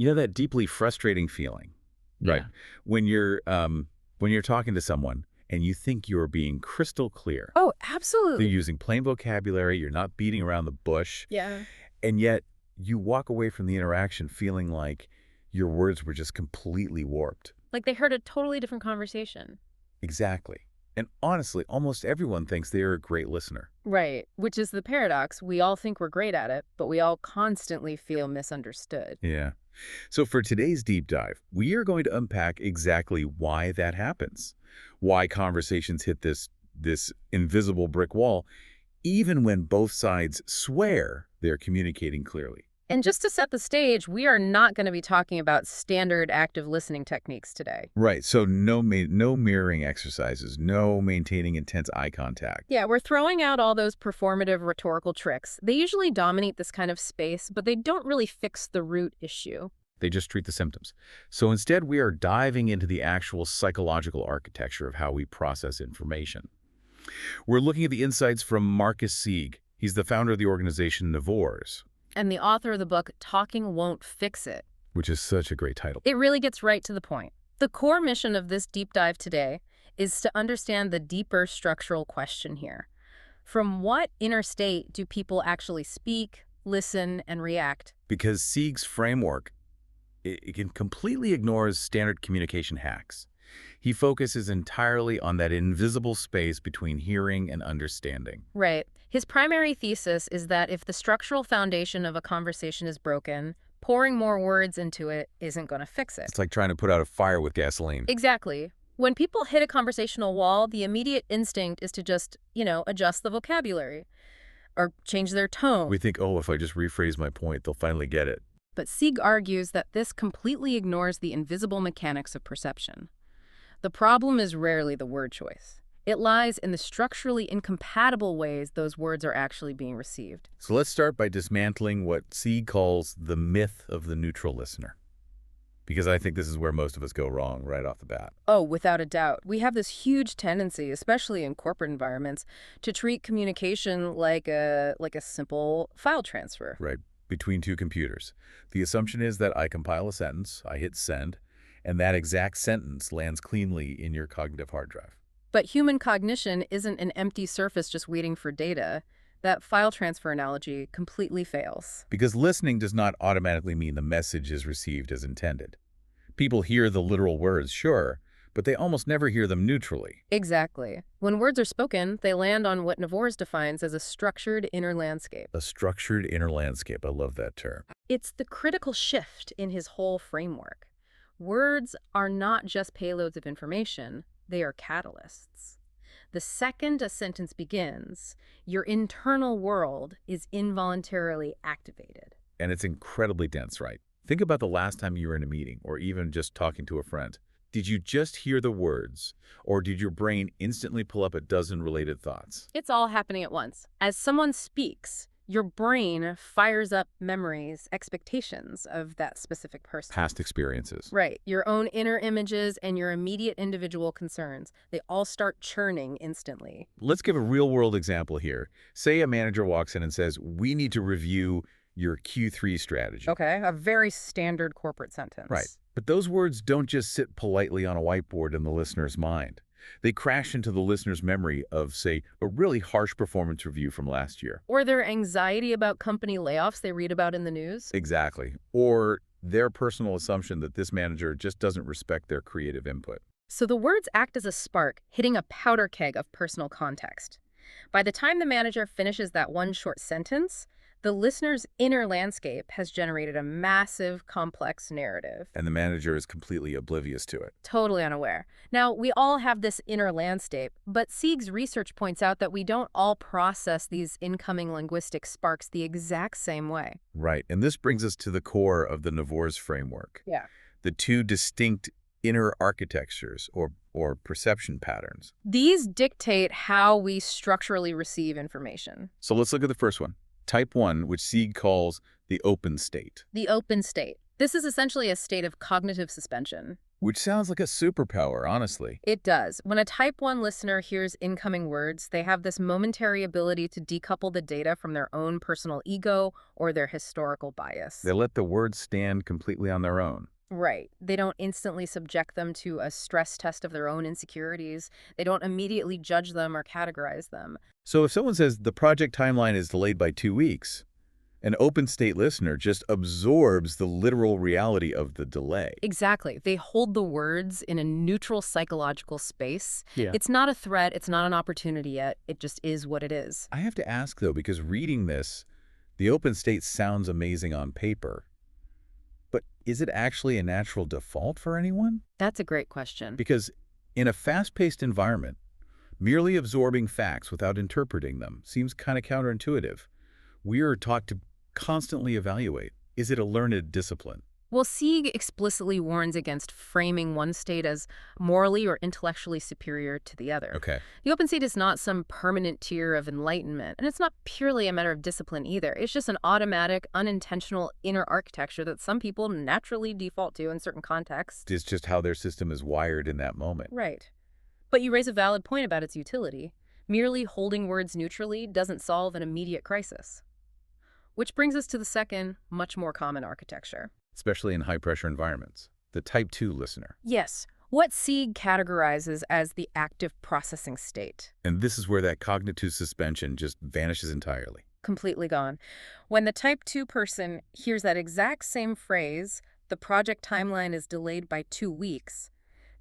You know that deeply frustrating feeling, right? Yeah. When you're talking to someone and you think you're being crystal clear. Oh, They're absolutely. using plain vocabulary, you're not beating around the bush, Yeah. and yet you walk away from the interaction feeling like your words were just completely warped. Like they heard a totally different conversation. Exactly. And honestly, almost everyone thinks they are a great listener. Right. Which is the paradox. We all think we're great at it, but we all constantly feel misunderstood. Yeah. So for today's deep dive, we are going to unpack exactly why that happens, why conversations hit this invisible brick wall, even when both sides swear they're communicating clearly. And just to set the stage, we are not going to be talking about standard active listening techniques today. Right. So no mirroring exercises, no maintaining intense eye contact. Yeah, we're throwing out all those performative rhetorical tricks. They usually dominate this kind of space, but they don't really fix the root issue. They just treat the symptoms. So instead, we are diving into the actual psychological architecture of how we process information. We're looking at the insights from Marcus Sieg. He's the founder of the organization NAVORES, And the author of the book, Talking Won't Fix It. which is such a great title. It really gets right to the point. The core mission of this deep dive today is to understand the deeper structural question here. From what inner state do people actually speak, listen, and react? Because Sieg's framework, it completely ignores standard communication hacks. He focuses entirely on that invisible space between hearing and understanding. Right. His primary thesis is that if the structural foundation of a conversation is broken, pouring more words into it isn't going to fix it. It's like trying to put out a fire with gasoline. Exactly. When people hit a conversational wall, the immediate instinct is to just, adjust the vocabulary or change their tone. We think, oh, if I just rephrase my point, they'll finally get it. But Sieg argues that this completely ignores the invisible mechanics of perception. The problem is rarely the word choice. It lies in the structurally incompatible ways those words are actually being received. So let's start by dismantling what Sieg calls the myth of the neutral listener. Because I think this is where most of us go wrong right off the bat. Oh, without a doubt. We have this huge tendency, especially in corporate environments, to treat communication like a simple file transfer. Right, between two computers. The assumption is that I compile a sentence, I hit send, and that exact sentence lands cleanly in your cognitive hard drive. But human cognition isn't an empty surface just waiting for data. That file transfer analogy completely fails. Because listening does not automatically mean the message is received as intended. People hear the literal words, sure, but they almost never hear them neutrally. Exactly. When words are spoken, they land on what NAVORES defines as a structured inner landscape. A structured inner landscape, I love that term. It's the critical shift in his whole framework. Words are not just payloads of information, they are catalysts. The second a sentence begins, your internal world is involuntarily activated. And it's incredibly dense, right? Think about the last time you were in a meeting or even just talking to a friend. Did you just hear the words, or did your brain instantly pull up a dozen related thoughts? It's all happening at once. As someone speaks, your brain fires up memories, expectations of that specific person. Past experiences. Right. Your own inner images and your immediate individual concerns, they all start churning instantly. Let's give a real-world example here. Say a manager walks in and says, we need to review your Q3 strategy. Okay, a very standard corporate sentence. Right. But those words don't just sit politely on a whiteboard in the listener's mind. They crash into the listener's memory of, say, a really harsh performance review from last year. Or their anxiety about company layoffs they read about in the news. Exactly. Or their personal assumption that this manager just doesn't respect their creative input. So the words act as a spark, hitting a powder keg of personal context. By the time the manager finishes that one short sentence, the listener's inner landscape has generated a massive, complex narrative. And the manager is completely oblivious to it. Totally unaware. Now, we all have this inner landscape, but Sieg's research points out that we don't all process these incoming linguistic sparks the exact same way. Right. And this brings us to the core of the NAVORES framework. Yeah. The two distinct inner architectures or perception patterns. These dictate how we structurally receive information. So let's look at the first one. Type 1, which Sieg calls the open state. The open state. This is essentially a state of cognitive suspension. Which sounds like a superpower, honestly. It does. When a type 1 listener hears incoming words, they have this momentary ability to decouple the data from their own personal ego or their historical They bias. let the words stand completely on their own. Right. They don't instantly subject them to a stress test of their own insecurities. They don't immediately judge them or categorize them. So if someone says the project timeline is delayed by 2 weeks, an open state listener just absorbs the literal reality of the delay. Exactly. They hold the words in a neutral psychological space. Yeah. It's not a threat. It's not an opportunity yet. It just is what it is. I have to ask, though, because reading this, the open state sounds amazing on paper. But is it actually a natural default for anyone? That's a great question. Because in a fast-paced environment, merely absorbing facts without interpreting them seems kind of counterintuitive. We are taught to constantly evaluate. Is it a learned discipline? Well, Sieg explicitly warns against framing one state as morally or intellectually superior to the other. Okay. The open state is not some permanent tier of enlightenment, and it's not purely a matter of discipline either. It's just an automatic, unintentional inner architecture that some people naturally default to in certain contexts. It's just how their system is wired in that moment. Right. But you raise a valid point about its utility. Merely holding words neutrally doesn't solve an immediate crisis. Which brings us to the second, much more common architecture. Especially in high-pressure environments. The type 2 listener. Yes, what Sieg categorizes as the active processing state. And this is where that cognitive suspension just vanishes entirely. Completely gone. When the type 2 person hears that exact same phrase, the project timeline is delayed by 2 weeks,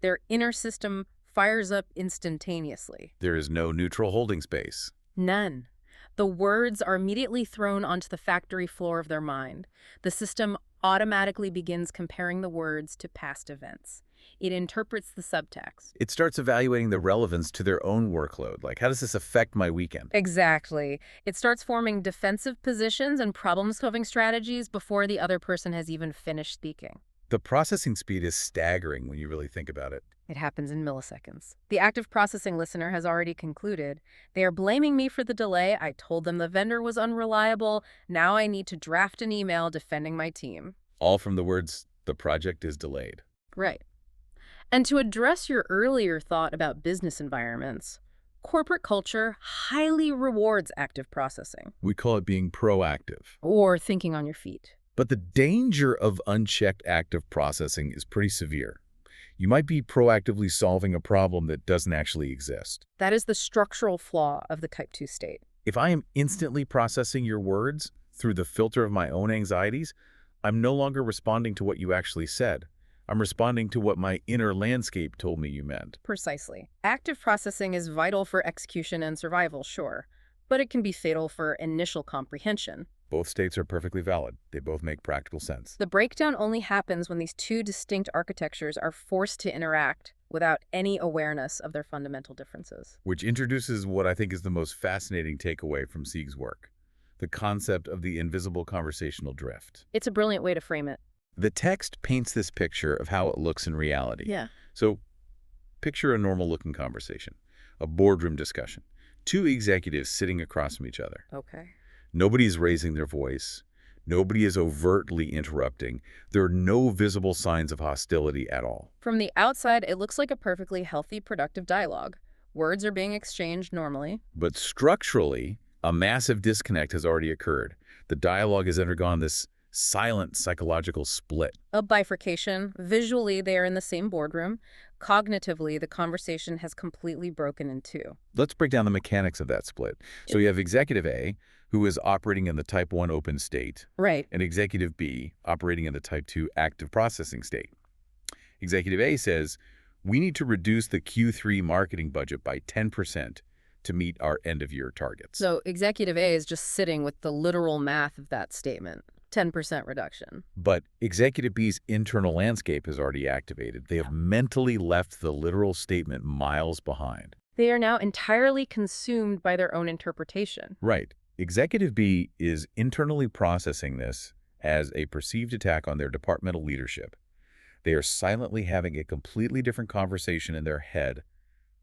their inner system fires up instantaneously. There is no neutral holding space. None. The words are immediately thrown onto the factory floor of their mind. The system automatically begins comparing the words to past events. It interprets the subtext. It starts evaluating the relevance to their own workload. Like, how does this affect my weekend? Exactly. It starts forming defensive positions and problem-solving strategies before the other person has even finished speaking. The processing speed is staggering when you really think about it. It happens in milliseconds. The active processing listener has already concluded. They are blaming me for the delay. I told them the vendor was unreliable. Now I need to draft an email defending my team. All from the words, the project is delayed. Right. And to address your earlier thought about business environments, corporate culture highly rewards active processing. We call it being proactive. Or thinking on your feet. But the danger of unchecked active processing is pretty severe. You might be proactively solving a problem that doesn't actually exist. That is the structural flaw of the type 2 state. If I am instantly processing your words through the filter of my own anxieties, I'm no longer responding to what you actually said. I'm responding to what my inner landscape told me you meant. Precisely. Active processing is vital for execution and survival, sure, but it can be fatal for initial comprehension. Both states are perfectly valid. They both make practical sense. The breakdown only happens when these two distinct architectures are forced to interact without any awareness of their fundamental differences. Which introduces what I think is the most fascinating takeaway from Sieg's work, the concept of the invisible conversational drift. It's a brilliant way to frame it. The text paints this picture of how it looks in reality. Yeah. So, picture a normal-looking conversation, a boardroom discussion, two executives sitting across from each other. Okay. Nobody's raising their voice. Nobody is overtly interrupting. There are no visible signs of hostility at all. From the outside, it looks like a perfectly healthy, productive dialogue. Words are being exchanged normally. But structurally, a massive disconnect has already occurred. The dialogue has undergone this silent psychological split. A bifurcation. Visually, they are in the same boardroom. Cognitively, the conversation has completely broken in two. Let's break down the mechanics of that split. So you have Executive A, who is operating in the Type 1 open state, Right. and Executive B, operating in the Type 2 active processing state. Executive A says, we need to reduce the Q3 marketing budget by 10% to meet our end-of-year targets. So Executive A is just sitting with the literal math of that statement. 10% reduction. But Executive B's internal landscape has already activated. They have mentally left the literal statement miles behind. They are now entirely consumed by their own interpretation. Right. Executive B is internally processing this as a perceived attack on their departmental leadership. They are silently having a completely different conversation in their head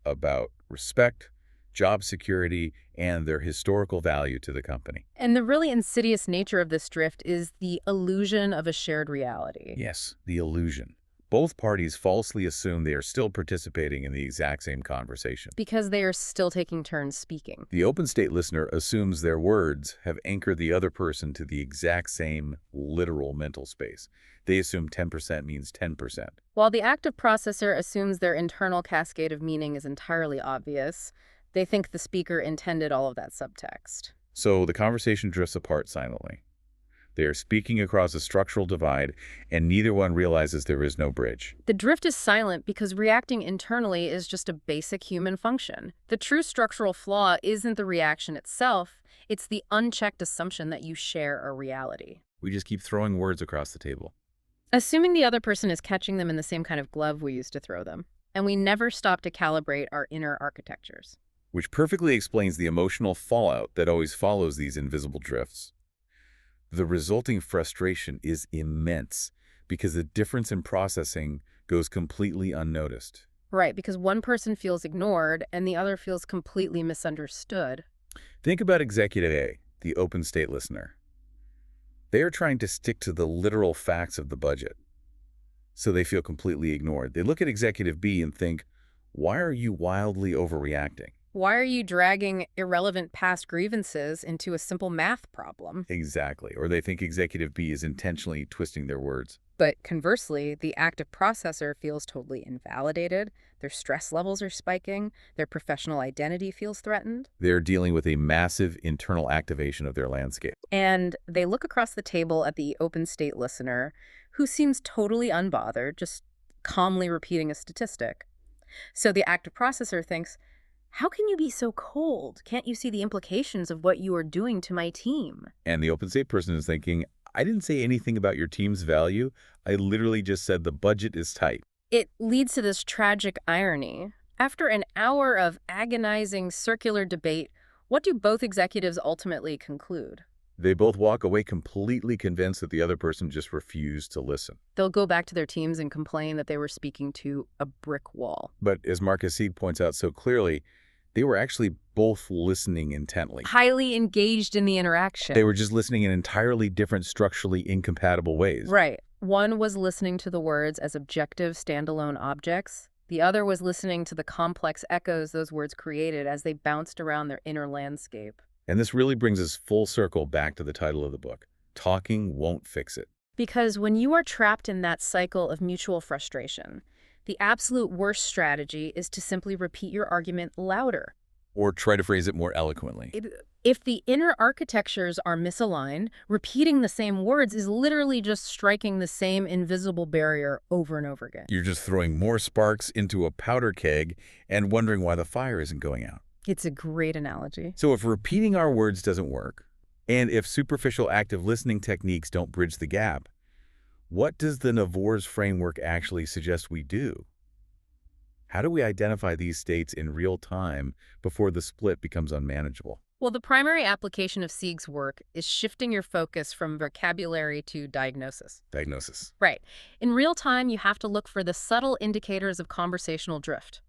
about respect, job security, and their historical value to the company. And the really insidious nature of this drift is the illusion of a shared reality. Yes, the illusion. Both parties falsely assume they are still participating in the exact same conversation. Because they are still taking turns speaking. The open state listener assumes their words have anchored the other person to the exact same literal mental space. They assume 10% means 10%. While the active processor assumes their internal cascade of meaning is entirely obvious, they think the speaker intended all of that subtext. So the conversation drifts apart silently. They are speaking across a structural divide, and neither one realizes there is no bridge. The drift is silent because reacting internally is just a basic human function. The true structural flaw isn't the reaction itself, it's the unchecked assumption that you share a reality. We just keep throwing words across the table. Assuming the other person is catching them in the same kind of glove we used to throw them. And we never stop to calibrate our inner architectures. Which perfectly explains the emotional fallout that always follows these invisible drifts. The resulting frustration is immense because the difference in processing goes completely unnoticed. Right, because one person feels ignored and the other feels completely misunderstood. Think about Executive A, the open state listener. They are trying to stick to the literal facts of the budget, so they feel completely ignored. They look at Executive B and think, why are you wildly overreacting? Why are you dragging irrelevant past grievances into a simple math problem? Exactly. Or they think Executive B is intentionally twisting their words. But conversely, the active processor feels totally invalidated, their stress levels are spiking, their professional identity feels threatened. They're dealing with a massive internal activation of their landscape. And they look across the table at the open state listener, who seems totally unbothered, just calmly repeating a statistic. So the active processor thinks, how can you be so cold? Can't you see the implications of what you are doing to my team? And the open state person is thinking, I didn't say anything about your team's value. I literally just said the budget is tight. It leads to this tragic irony. After an hour of agonizing circular debate, what do both executives ultimately conclude? They both walk away completely convinced that the other person just refused to listen. They'll go back to their teams and complain that they were speaking to a brick wall. But as Marcus Sieg points out so clearly, they were actually both listening intently. Highly engaged in the interaction. They were just listening in entirely different, structurally incompatible ways. Right. One was listening to the words as objective, standalone objects. The other was listening to the complex echoes those words created as they bounced around their inner landscape. And this really brings us full circle back to the title of the book. Talking won't fix it. Because when you are trapped in that cycle of mutual frustration, the absolute worst strategy is to simply repeat your argument louder. Or try to phrase it more eloquently. If the inner architectures are misaligned, repeating the same words is literally just striking the same invisible barrier over and over again. You're just throwing more sparks into a powder keg and wondering why the fire isn't going out. It's a great analogy. So if repeating our words doesn't work, and if superficial active listening techniques don't bridge the gap, what does the NAVORES framework actually suggest we do? How do we identify these states in real time before the split becomes unmanageable? Well, the primary application of Sieg's work is shifting your focus from vocabulary to diagnosis. Diagnosis. Right. In real time, you have to look for the subtle indicators of conversational drift.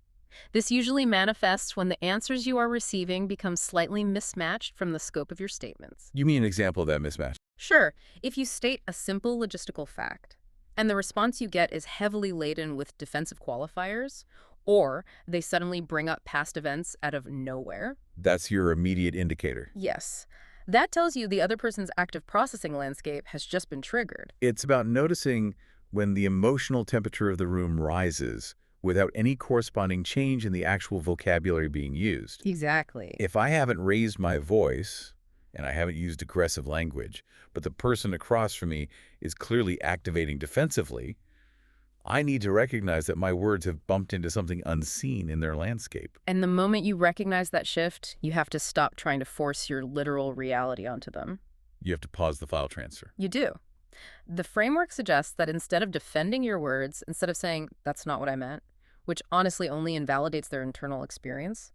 This usually manifests when the answers you are receiving become slightly mismatched from the scope of your statements. You mean an example of that mismatch? Sure, if you state a simple logistical fact, and the response you get is heavily laden with defensive qualifiers, or they suddenly bring up past events out of nowhere. That's your immediate indicator. Yes. That tells you the other person's active processing landscape has just been triggered. It's about noticing when the emotional temperature of the room rises without any corresponding change in the actual vocabulary being used. Exactly. If I haven't raised my voice, and I haven't used aggressive language, but the person across from me is clearly activating defensively, I need to recognize that my words have bumped into something unseen in their landscape. And the moment you recognize that shift, you have to stop trying to force your literal reality onto them. You have to pause the file transfer. You do. The framework suggests that instead of defending your words, instead of saying, that's not what I meant, which honestly only invalidates their internal experience,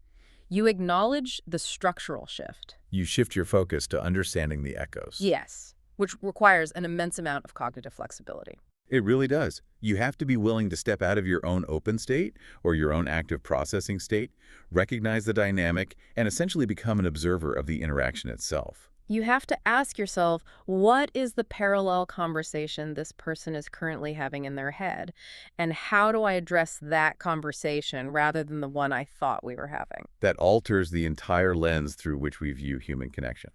you acknowledge the structural shift. You shift your focus to understanding the echoes. Yes, which requires an immense amount of cognitive flexibility. It really does. You have to be willing to step out of your own open state or your own active processing state, recognize the dynamic, and essentially become an observer of the interaction itself. You have to ask yourself, what is the parallel conversation this person is currently having in their head? And how do I address that conversation rather than the one I thought we were having? That alters the entire lens through which we view human connection.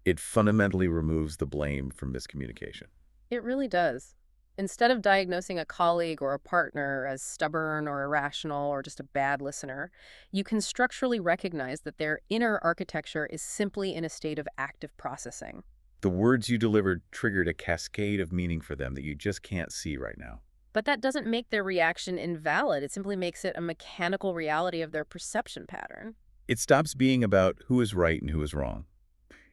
It fundamentally removes the blame from miscommunication. It really does. Instead of diagnosing a colleague or a partner as stubborn or irrational or just a bad listener, you can structurally recognize that their inner architecture is simply in a state of active processing. The words you delivered triggered a cascade of meaning for them that you just can't see right now. But that doesn't make their reaction invalid. It simply makes it a mechanical reality of their perception pattern. It stops being about who is right and who is wrong.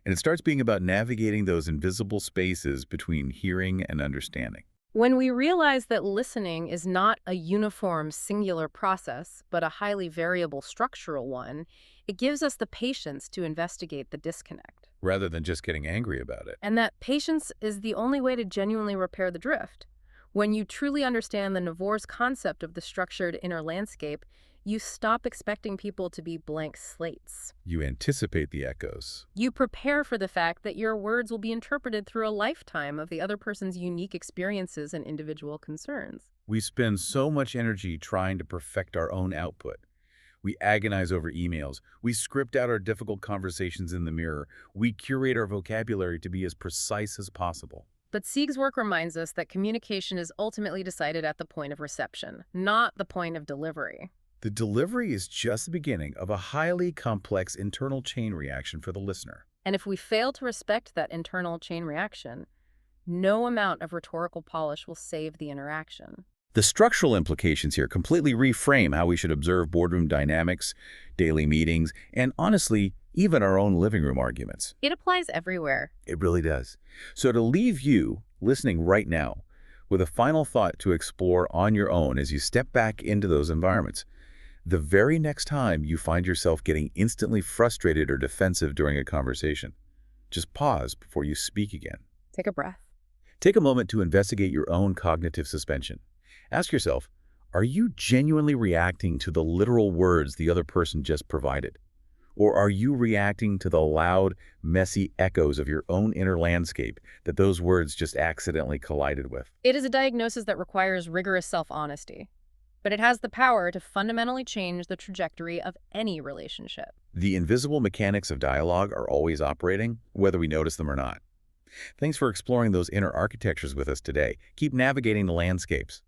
And it starts being about navigating those invisible spaces between hearing and understanding. When we realize that listening is not a uniform, singular process, but a highly variable structural one, it gives us the patience to investigate the disconnect. Rather than just getting angry about it. And that patience is the only way to genuinely repair the drift. When you truly understand the NAVORES concept of the structured inner landscape, you stop expecting people to be blank slates. You anticipate the echoes. You prepare for the fact that your words will be interpreted through a lifetime of the other person's unique experiences and individual concerns. We spend so much energy trying to perfect our own output. We agonize over emails. We script out our difficult conversations in the mirror. We curate our vocabulary to be as precise as possible. But Sieg's work reminds us that communication is ultimately decided at the point of reception, not the point of delivery. The delivery is just the beginning of a highly complex internal chain reaction for the listener. And if we fail to respect that internal chain reaction, no amount of rhetorical polish will save the interaction. The structural implications here completely reframe how we should observe boardroom dynamics, daily meetings, and honestly, even our own living room arguments. It applies everywhere. It really does. So to leave you, listening right now, with a final thought to explore on your own as you step back into those environments, the very next time you find yourself getting instantly frustrated or defensive during a conversation, just pause before you speak again. Take a breath. Take a moment to investigate your own cognitive suspension. Ask yourself, are you genuinely reacting to the literal words the other person just provided? Or are you reacting to the loud, messy echoes of your own inner landscape that those words just accidentally collided with? It is a diagnosis that requires rigorous self-honesty, but it has the power to fundamentally change the trajectory of any relationship. The invisible mechanics of dialogue are always operating, whether we notice them or not. Thanks for exploring those inner architectures with us today. Keep navigating the landscapes.